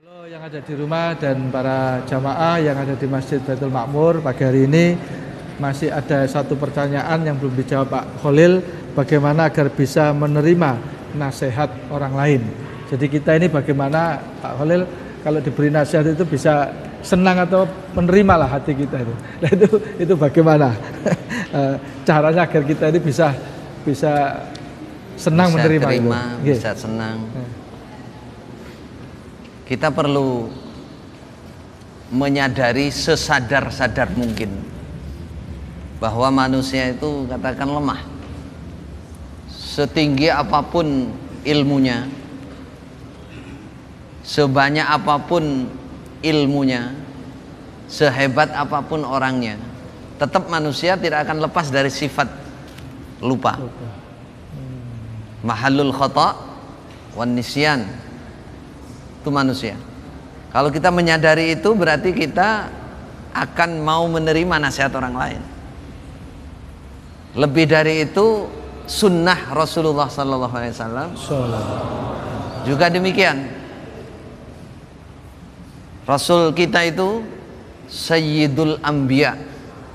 Halo yang ada di rumah dan para jamaah yang ada di Masjid Baitul Makmur, pagi hari ini masih ada satu pertanyaan yang belum dijawab Pak Khalil, bagaimana agar bisa menerima nasihat orang lain. Jadi kita ini bagaimana Pak Khalil kalau diberi nasihat itu bisa senang atau menerima lah hati kita itu. Nah itu bagaimana caranya agar kita ini bisa senang bisa menerima terima, itu. Bisa senang. Kita perlu menyadari sesadar-sadar mungkin bahwa manusia itu katakan lemah. Setinggi apapun ilmunya, sebanyak apapun ilmunya, sehebat apapun orangnya, tetap manusia tidak akan lepas dari sifat lupa. Mahallul khata' wan nisyan, itu manusia. Kalau kita menyadari itu berarti kita akan mau menerima nasihat orang lain. Lebih dari itu sunnah Rasulullah SAW juga demikian. Rasul kita itu Sayyidul Anbiya,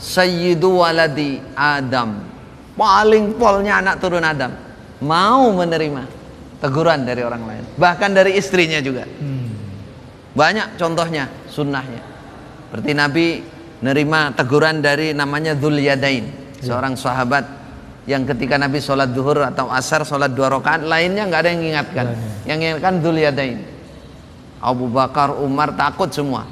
Sayyidu waladi Adam, paling polnya anak turun Adam, mau menerima teguran dari orang lain, bahkan dari istrinya juga. Banyak contohnya, sunnahnya. Seperti Nabi nerima teguran dari namanya Dzul Yadain, seorang sahabat yang ketika Nabi sholat zuhur atau asar, sholat 2 rakaat, lainnya nggak ada yang mengingatkan. Yang mengingatkan Dzul Yadain. Abu Bakar, Umar takut semua.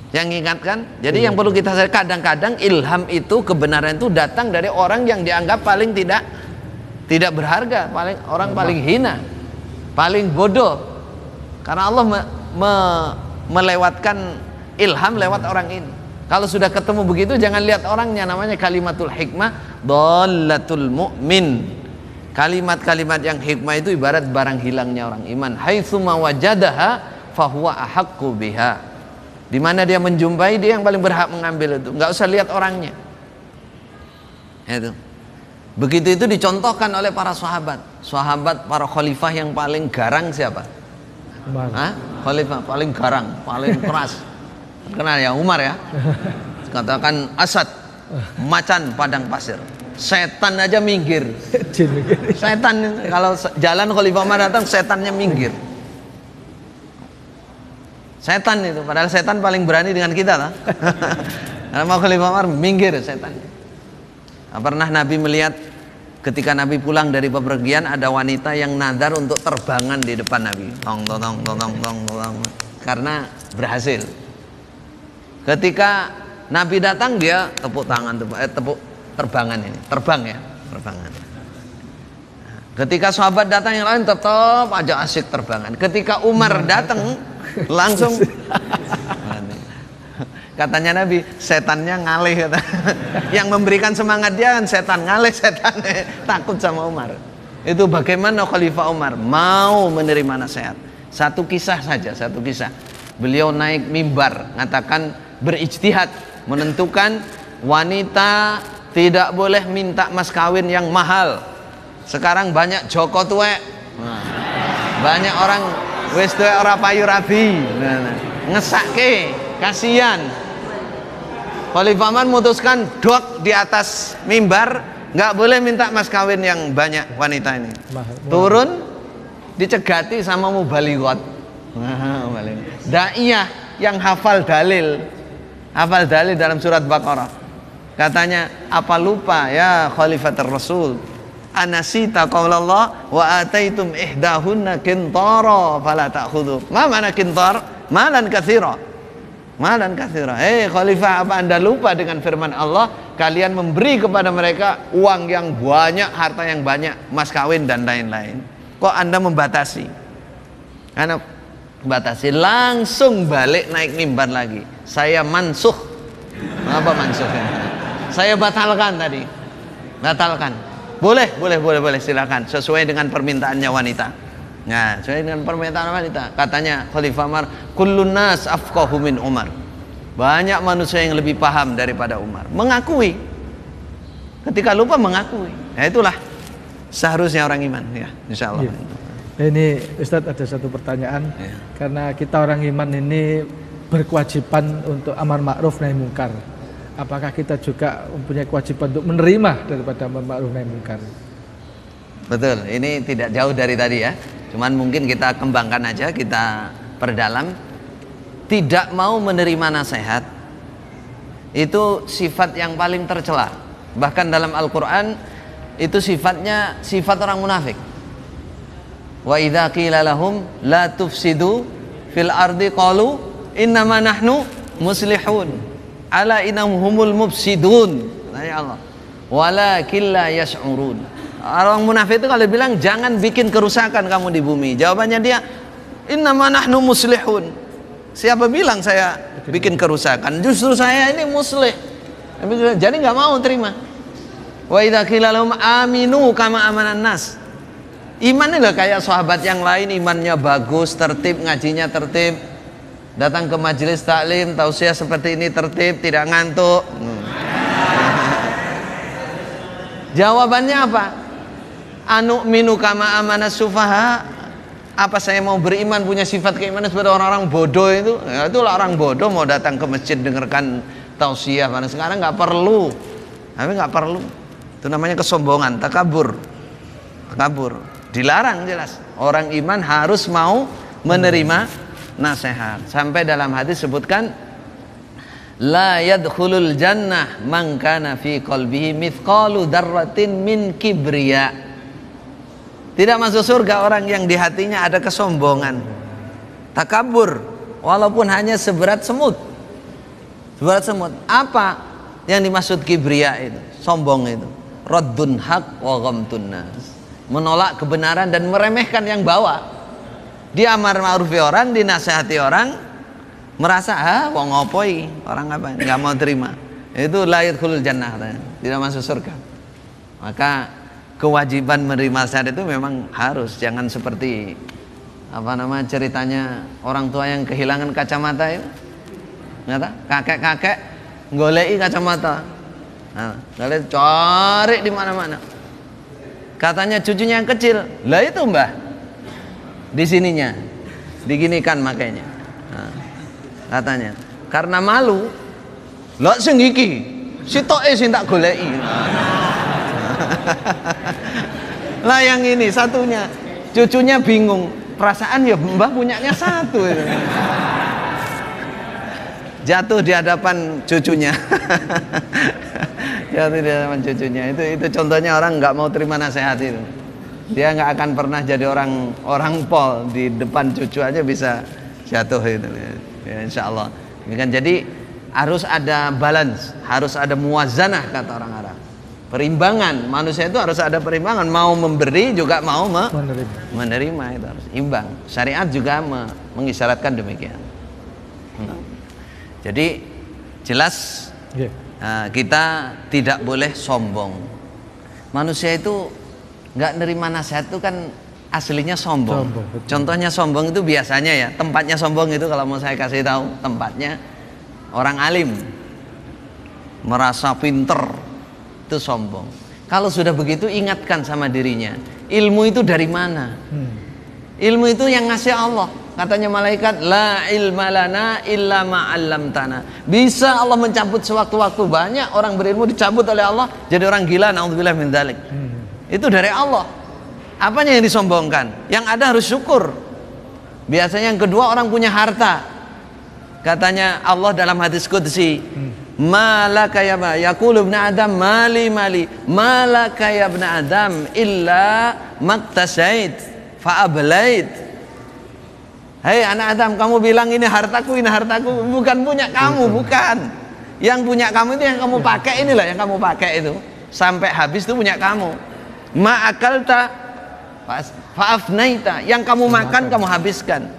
Yang mengingatkan. Jadi yang perlu kita sadari, kadang-kadang ilham itu, kebenaran itu datang dari orang yang dianggap paling tidak berharga, orang paling hina, paling bodoh. Karena Allah melewatkan ilham lewat orang ini. Kalau sudah ketemu begitu, jangan lihat orangnya. Namanya kalimatul hikmah dhalatul mu'min. Kalimat-kalimat yang hikmah itu ibarat barang hilangnya orang iman. Haitsuma wajadaha fahuwa ahaqqu biha. Di mana dia menjumpai, dia yang paling berhak mengambil itu. Enggak usah lihat orangnya. Itu. Begitu itu dicontohkan oleh para sahabat. Sahabat, para khalifah yang paling garang siapa? Umar. Khalifah paling garang, paling keras. Terkenal ya Umar ya. Katakan Asad, macan padang pasir. Setan aja minggir. Setan kalau jalan Khalifah Umar datang, setannya minggir. Setan itu, padahal setan paling berani dengan kita lah. Kalau Khalifah Umar minggir setan. Pernah Nabi melihat ketika Nabi pulang dari bepergian, ada wanita yang nadar untuk terbangan di depan Nabi. Tong tong tong tong tong tong. Karena berhasil. Ketika Nabi datang, dia tepuk tangan, tepuk terbangan ini, terbang ya, terbangan. Ketika sahabat datang yang lain tetap aja asik terbangan. Ketika Umar datang langsung katanya Nabi, setannya ngalih kata. Yang memberikan semangat dia kan setan, ngalih setan, takut sama Umar. Itu bagaimana Khalifah Umar mau menerima nasihat. Satu kisah saja, satu kisah. Beliau naik mimbar, mengatakan berijtihad, menentukan wanita tidak boleh minta mas kawin yang mahal. Sekarang banyak Joko tuwek, banyak orang wis tuwek ora payu rabi, ngesake, kasihan. Khalifah Umar memutuskan dok di atas mimbar, nggak boleh minta mas kawin yang banyak wanita ini. Turun dicegati sama mubalighot. Daiyah yang hafal dalil dalam surat Baqarah. Katanya, apa lupa ya Khalifatul Rasul? Anasita qaulallah wa ataitum ihdahunna qintara fala ta'khudhu. Ma mana qintar? Malan katsira. Malan katsira. Khalifah, apa Anda lupa dengan firman Allah, kalian memberi kepada mereka uang yang banyak, harta yang banyak, mas kawin dan lain-lain. Kok Anda membatasi? Karena batasi, langsung balik naik mimbar lagi. Saya mansuh. Apa mansuhnya? Saya batalkan tadi. Batalkan. Boleh, silakan sesuai dengan permintaannya wanita. Nah, sesuai dengan permintaan wanita. Katanya Khalifah Umar, kullun nas afqahu min Umar. Banyak manusia yang lebih paham daripada Umar. Mengakui. Ketika lupa mengakui. Nah, itulah seharusnya orang iman ya, insyaallah. Ini Ustadz ada satu pertanyaan, Ya. karena kita orang iman ini berkewajiban untuk amar ma'ruf nahi mungkar. Apakah kita juga mempunyai kewajiban untuk menerima daripada amar ma'ruf nahi mungkar? Betul, ini tidak jauh dari tadi ya. Cuman mungkin kita kembangkan aja, kita perdalam. Tidak mau menerima nasihat itu sifat yang paling tercela. Bahkan dalam Al-Quran itu sifatnya sifat orang munafik. Wa idza qila lahum la tufsidu fil ardi qalu innama nahnu muslihun ala innahum humul mufsidun. Ya Allah. Walakin la yash'urun. Orang munafik itu kalau bilang jangan bikin kerusakan kamu di bumi, jawabannya dia innama nahnu muslihun. Siapa bilang saya bikin kerusakan? Justru saya ini muslih. Jadi nggak mau terima. Wa idza qila lahum aminu kama amanan nas. Iman ini loh kayak sahabat yang lain, imannya bagus, tertib, ngajinya tertib, datang ke majelis taklim, tausiah seperti ini tertib, tidak ngantuk. Jawabannya apa? Anu minu kama amanas sufaha. Apa saya mau beriman punya sifat keimanan seperti orang-orang bodoh itu? Ya, itulah orang bodoh mau datang ke masjid dengarkan tausiah. Sekarang nggak perlu, tapi nggak perlu. Itu namanya kesombongan, takabur, takabur. Dilarang jelas. Orang iman harus mau menerima nasihat. Sampai dalam hadis sebutkan la yadkhulul jannah man kana fi qalbihi mithqalu dzarratin min kibriya. Tidak masuk surga orang yang di hatinya ada kesombongan, takabur, walaupun hanya seberat semut. Seberat semut. Apa yang dimaksud kibriya itu? Sombong itu. Raddun haq wa ghamtun nas. Menolak kebenaran dan meremehkan yang bawah. Dia amar ma'rufi orang, dinasihati orang, merasa wong opoi, orang apa? Nggak mau terima. Itu la yadkhulul jannah, tidak masuk surga. Maka kewajiban menerima nasihat itu memang harus, jangan seperti apa nama ceritanya orang tua yang kehilangan kacamata itu. Nggak, kakek-kakek golei kacamata. Nah, kalian cari di mana-mana. Katanya cucunya yang kecil, lah itu mbah, di sininya, diginikan makanya. Nah, katanya, karena malu, lah sing iki, sitoke sing tak goleki. Lah yang ini satunya, cucunya bingung, perasaan ya mbah punyanya satu. Jatuh di hadapan cucunya. Jatuh di hadapan cucunya. Itu contohnya orang nggak mau terima nasihat itu. Dia nggak akan pernah jadi orang pol, di depan cucu aja bisa jatuh itu. Ya, insya Allah. Jadi harus ada balance, harus ada muwazanah kata orang Arab. Perimbangan, manusia itu harus ada perimbangan, mau memberi juga mau menerima, itu harus imbang. Syariat juga mengisyaratkan demikian. Jadi jelas kita tidak boleh sombong. Manusia itu nggak nerima nasihat itu kan aslinya sombong. Contohnya sombong itu biasanya ya, tempatnya sombong itu kalau mau saya kasih tahu, tempatnya orang alim merasa pinter, itu sombong. Kalau sudah begitu ingatkan sama dirinya, ilmu itu dari mana? Ilmu itu yang ngasih Allah. Katanya malaikat, la ilma lana illa ma 'allamtana. Bisa Allah mencabut sewaktu-waktu, banyak orang berilmu dicabut oleh Allah jadi orang gila, naudzubillah min dzalik. Itu dari Allah. Apanya yang disombongkan? Yang ada harus syukur. Biasanya yang kedua, orang punya harta. Katanya Allah dalam hadis qudsi, malaka ya ba yaqulu ibnu adam mali malaka ya ibnu adam illa maktasait fa ablait. Hei anak Adam, kamu bilang ini hartaku, bukan punya kamu, bukan. Yang punya kamu itu yang kamu pakai, inilah yang kamu pakai itu. Sampai habis itu punya kamu. Ma'akalta fa'afnaita, yang kamu makan kamu habiskan.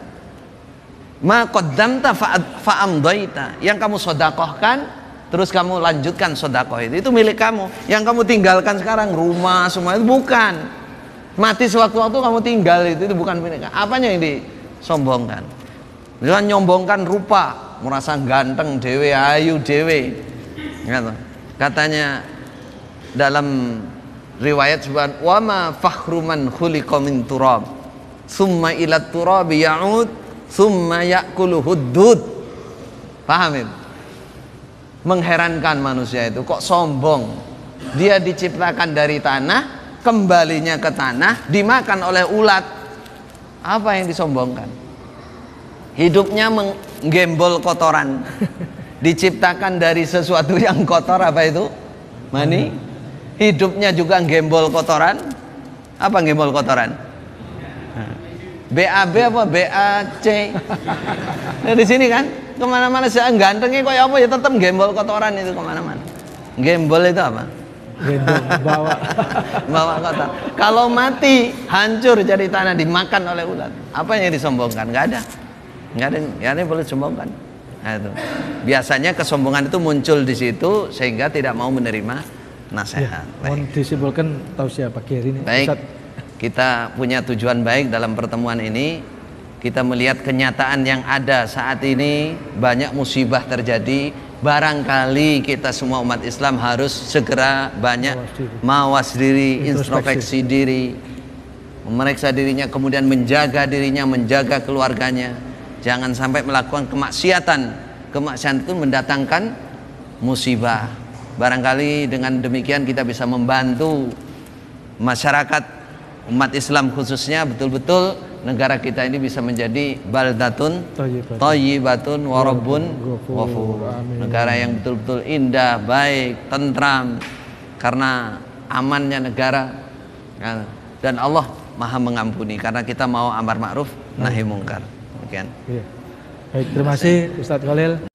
Ma qaddamta fa'amdaita, yang kamu sodakohkan terus kamu lanjutkan sodakoh itu milik kamu. Yang kamu tinggalkan sekarang rumah semua itu bukan. Mati sewaktu-waktu kamu tinggal itu bukan milik. Apanya yang disombongkan? Jangan nyombongkan rupa, merasa ganteng dewe, ayu dewe. Katanya dalam riwayat subhan wa ma fakhru man khuliqa min turab. summa ila turabi ya'ud, summa ya'kuluhud dud. Paham itu? Mengherankan manusia itu, kok sombong. Dia diciptakan dari tanah, kembalinya ke tanah, dimakan oleh ulat. Apa yang disombongkan? Hidupnya menggembol kotoran. Diciptakan dari sesuatu yang kotor, apa itu? Mani. Hidupnya juga gembol kotoran. Apa gembol kotoran? BAB apa BAC? Nah, di sini kan kemana-mana saya gantengnya kok apa ya tetap gembol kotoran itu kemana-mana. Gembol itu apa? Gendong bawa kotor. Kalau mati hancur jadi tanah dimakan oleh ulat. Apa yang disombongkan? Nggak ada yang boleh disombongkan. Nah, itu. Biasanya kesombongan itu muncul di situ sehingga tidak mau menerima nasihat. Ya, mohon disimpulkan tausiah pagi hari ini. Baik. Ustaz. Kita punya tujuan baik dalam pertemuan ini. Kita melihat kenyataan yang ada saat ini, banyak musibah terjadi. Barangkali kita semua umat Islam harus segera banyak mawas diri, introspeksi diri, memeriksa dirinya, kemudian menjaga dirinya, menjaga keluarganya. Jangan sampai melakukan kemaksiatan. Kemaksiatan itu mendatangkan musibah. Barangkali dengan demikian kita bisa membantu masyarakat umat Islam khususnya betul-betul negara kita ini bisa menjadi baldatun thayyibatun wa rabbun ghafur. Negara yang betul-betul indah, baik, tentram karena amannya negara, dan Allah Maha mengampuni karena kita mau amar ma'ruf nahi mungkar. Demikian. Baik, terima kasih Ustadz Khalil.